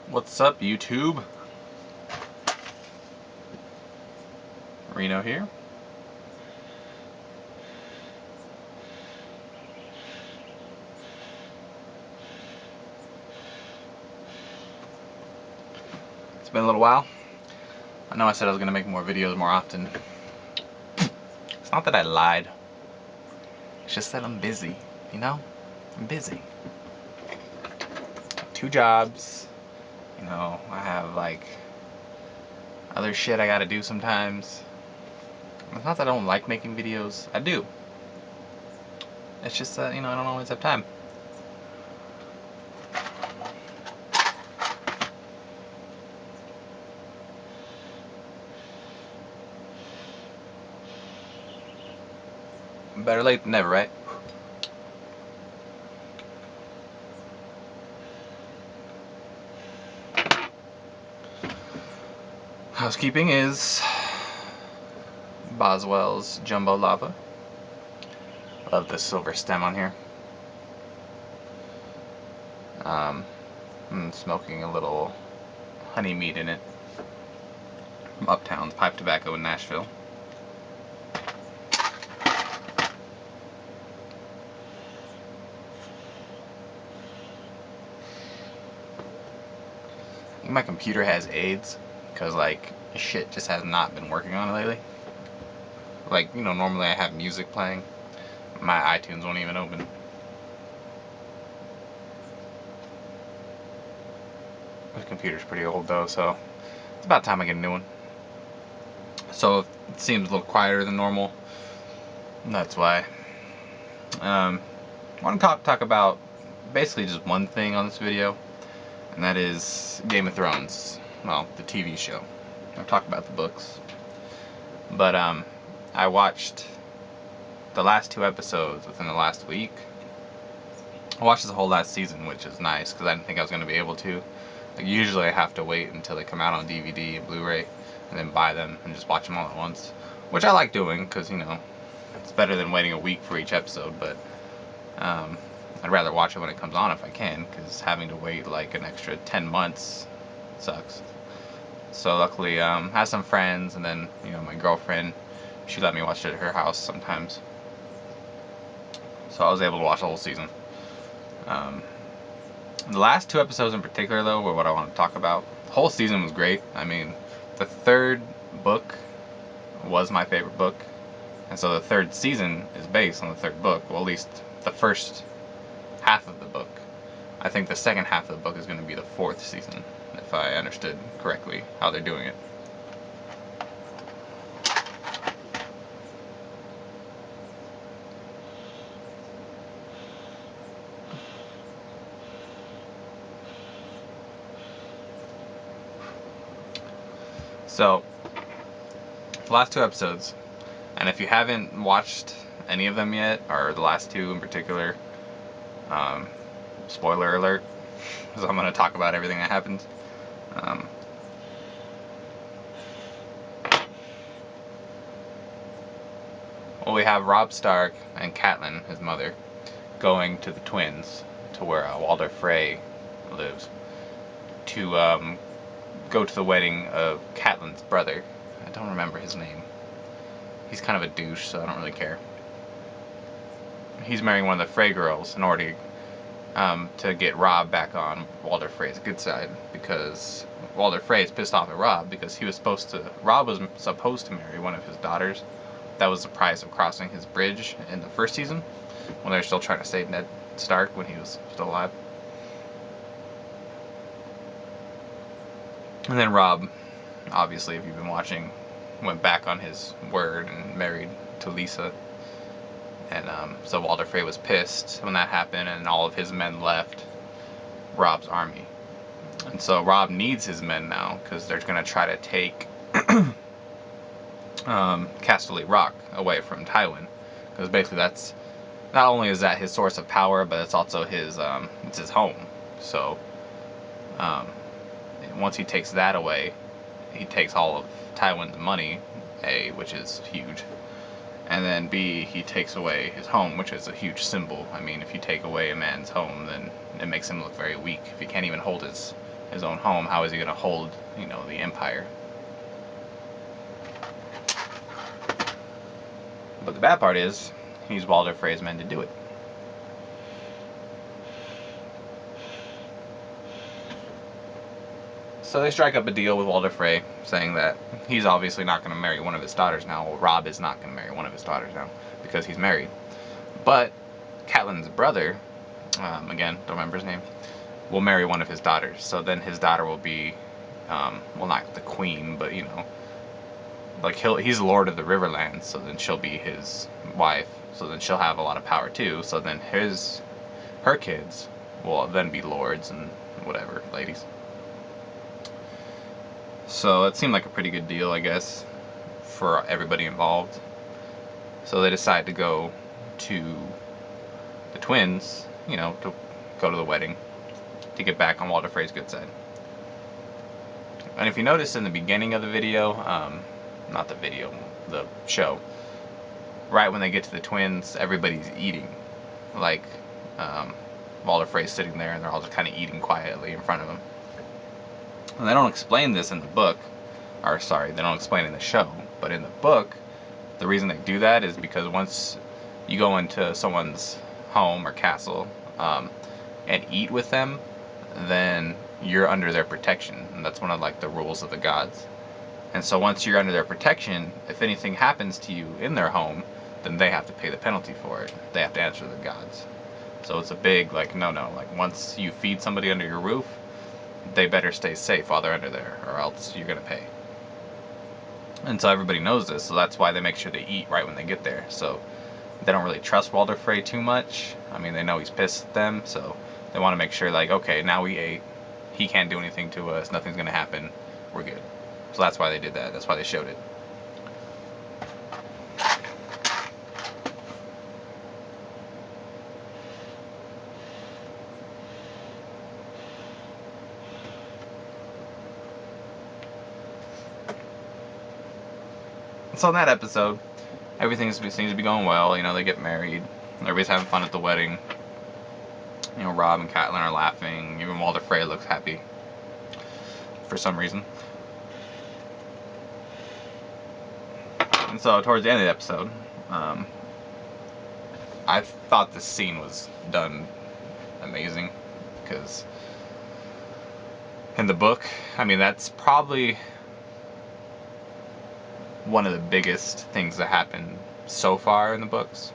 What's up, YouTube? Reno here. It's been a little while. I know I said I was going to make more videos more often. It's not that I lied. It's just that I'm busy, you know? I'm busy. 2 jobs. I have like other shit I gotta do sometimes. It's not that I don't like making videos. I do. It's just that, I don't always have time. Better late than never, right? Housekeeping is Boswell's Jumbo Lava. Love the silver stem on here. I'm smoking a little honey meat in it from Uptown's Pipe Tobacco in Nashville. I think my computer has AIDS because like shit just has not been working on it lately. Like, normally I have music playing. My iTunes won't even open. This computer's pretty old though, so it's about time I get a new one. So it seems a little quieter than normal. That's why. I want to talk about basically just one thing on this video, and that is Game of Thrones. Well, the TV show. I've talked about the books, but I watched the last 2 episodes within the last week. I watched the whole last season, which is nice because I didn't think I was going to be able to. Like, usually I have to wait until they come out on DVD and Blu-ray and then buy them and just watch them all at once, which I like doing because it's better than waiting a week for each episode. But I'd rather watch it when it comes on if I can, because having to wait like an extra 10 months sucks. So luckily I have some friends, and then my girlfriend, she let me watch it at her house sometimes, so I was able to watch the whole season. The last 2 episodes in particular, though, were what I want to talk about. The whole season was great. I mean, the 3rd book was my favorite book, and so the 3rd season is based on the 3rd book. Well, at least the first half of the book. I think the second half of the book is going to be the 4th season, if I understood correctly how they're doing it. So, the last 2 episodes, and if you haven't watched any of them yet, or the last 2 in particular, spoiler alert, because I'm going to talk about everything that happens. Well, we have Robb Stark and Catelyn, his mother, going to the Twins, to where Walder Frey lives, to go to the wedding of Catelyn's brother. I don't remember his name. He's kind of a douche, so I don't really care. He's marrying one of the Frey girls in order to get Robb back on Walder Frey's good side, because Walder Frey is pissed off at Robb because Robb was supposed to marry one of his daughters. That was the price of crossing his bridge in the 1st season, when they were still trying to save Ned Stark when he was still alive. And then Robb, obviously, if you've been watching, went back on his word and married to Lisa. And so Walder Frey was pissed when that happened, and all of his men left Robb's army. And so Robb needs his men now, because they're going to try to take Casterly Rock away from Tywin. Because basically that's, not only is that his source of power, but it's also his it's his home. So once he takes that away, he takes all of Tywin's money, A, which is huge, and then B, he takes away his home, which is a huge symbol. I mean, if you take away a man's home, then it makes him look very weak. If he can't even hold his his own home, how is he going to hold, the empire? But the bad part is, he's Walder Frey's men to do it. So they strike up a deal with Walder Frey, saying that he's obviously not going to marry one of his daughters now. Well, Robb is not going to marry one of his daughters now, because he's married. But Catelyn's brother, again, don't remember his name, will marry one of his daughters. So then his daughter will be, well, not the queen, but, like he's Lord of the Riverlands, so then she'll be his wife. So then she'll have a lot of power too. So then her kids will then be lords and whatever, ladies. So it seemed like a pretty good deal, I guess, for everybody involved. So they decide to go to the twins, to go to the wedding, to get back on Walder Frey's good side. And if you notice in the beginning of the video, not the video, the show, right when they get to the twins, everybody's eating. Like, Walder Frey's sitting there and they're all just kind of eating quietly in front of him. And they don't explain this in the book, or sorry, they don't explain it in the show, but in the book, the reason they do that is because once you go into someone's home or castle and eat with them, then you're under their protection, and that's one of like the rules of the gods. And so once you're under their protection, if anything happens to you in their home, then they have to pay the penalty for it. They have to answer to the gods. So it's a big like no, like once you feed somebody under your roof, they better stay safe while they're under there, or else you're gonna pay. And so everybody knows this, so that's why they make sure they eat right when they get there. So they don't really trust Walder Frey too much. I mean, they know he's pissed at them, so they want to make sure, like, okay, now we ate, he can't do anything to us, nothing's gonna happen, we're good. So that's why they did that. That's why they showed it. So in that episode, everything seems to be going well. They get married. Everybody's having fun at the wedding. Robb and Catelyn are laughing. Even Walder Frey looks happy for some reason. And so towards the end of the episode, I thought this scene was done amazing, because in the book, I mean, that's probably one of the biggest things that happened so far in the books.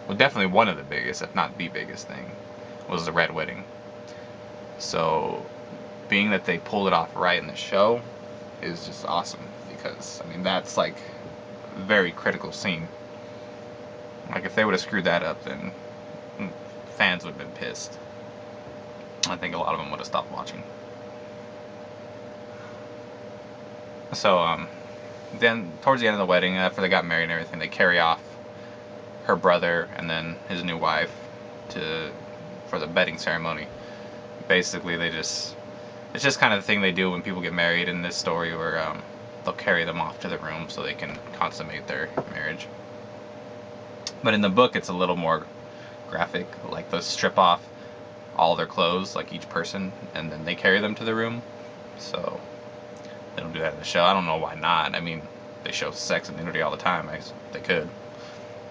Well, definitely one of the biggest, if not the biggest thing, was the Red Wedding. So, being that they pulled it off right in the show is just awesome, because, I mean, that's like a very critical scene. Like, if they would have screwed that up, then fans would have been pissed. I think a lot of them would have stopped watching. So, then towards the end of the wedding, after they got married and everything, they carry off her brother and then his new wife for the bedding ceremony. Basically, it's just kind of the thing they do when people get married in this story, where they'll carry them off to the room so they can consummate their marriage. But in the book, it's a little more graphic. Like, they'll strip off all their clothes, like each person, and then they carry them to the room. So they don't do that in the show. I don't know why not. I mean, they show sex and nudity all the time. I guess they could.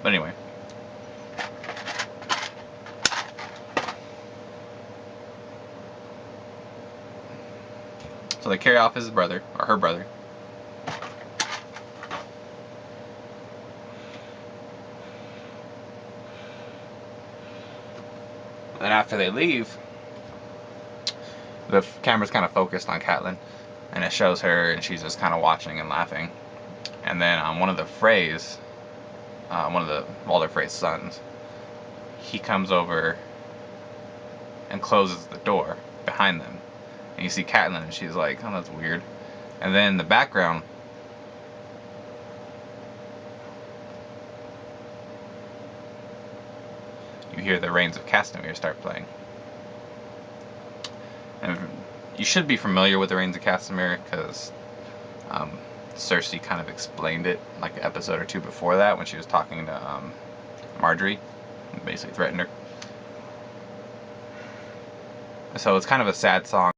But anyway. So they carry off his brother, or her brother. And after they leave, the camera's kind of focused on Catelyn, and it shows her, and she's just kind of watching and laughing. And then one of the Freys, one of the Walder Frey's sons, he comes over and closes the door behind them. And you see Catelyn, and she's like, oh, that's weird. And then in the background, you hear the Rains of Castamere start playing. And you should be familiar with the Rains of Castamere, because Cersei kind of explained it like an episode or two before that, when she was talking to Margaery, and basically threatened her. So it's kind of a sad song.